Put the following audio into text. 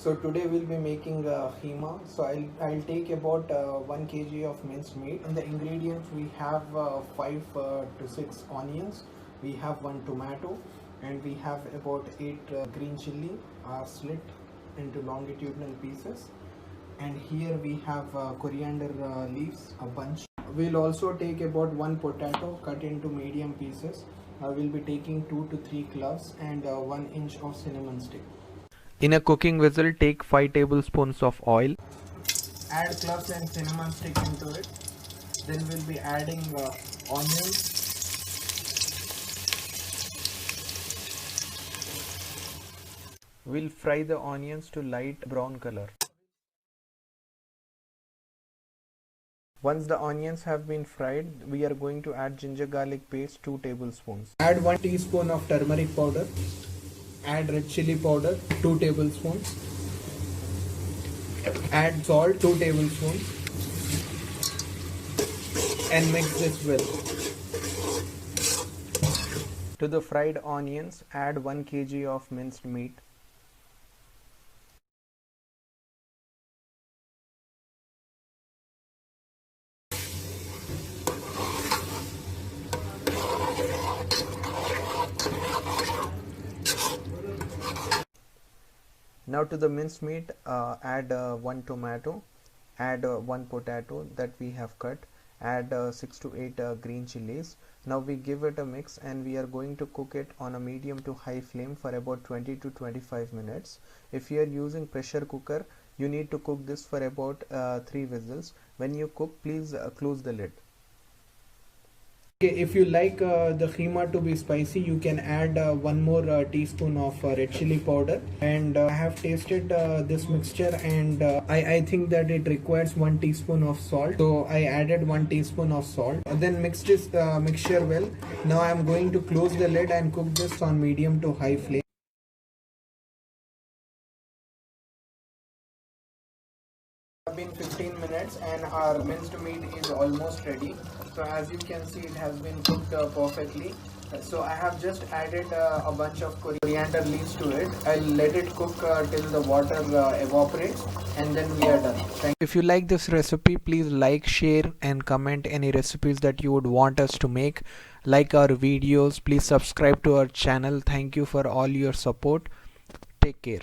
So today we'll be making Kheema. So I'll take about 1 kg of minced meat. In the ingredients we have 5 to 6 onions, we have 1 tomato, and we have about 8 green chilli slit into longitudinal pieces. And here we have coriander leaves, a bunch. We'll also take about 1 potato cut into medium pieces. We'll be taking 2 to 3 cloves and 1 inch of cinnamon stick. In a cooking vessel, take 5 tablespoons of oil. Add cloves and cinnamon stick into it. Then we'll be adding onions. We'll fry the onions to light brown color. Once the onions have been fried, we are going to add ginger garlic paste 2 tablespoons. Add 1 teaspoon of turmeric powder. Add red chili powder 2 tablespoons. Add salt 2 tablespoons and mix this well. To the fried onions, add 1 kg of minced meat. Now to the minced meat, add 1 tomato, add 1 potato that we have cut, add 6 to 8 green chilies. Now we give it a mix and we are going to cook it on a medium to high flame for about 20 to 25 minutes. If you are using pressure cooker, you need to cook this for about 3 whistles. When you cook, please close the lid. Okay, if you like the Kheema to be spicy, you can add 1 more teaspoon of red chili powder. And I have tasted this mixture, and I think that it requires 1 teaspoon of salt. So I added 1 teaspoon of salt. Then mix this mixture well. Now I am going to close the lid and cook this on medium to high flame. Been 15 minutes and our minced meat is almost ready. So as you can see, it has been cooked perfectly. So I have just added a bunch of coriander leaves to it. I'll let it cook till the water evaporates, and then we are done. If you like this recipe, please like, share and comment any recipes that you would want us to make. Like our videos, please subscribe to our channel. Thank you for all your support. Take care.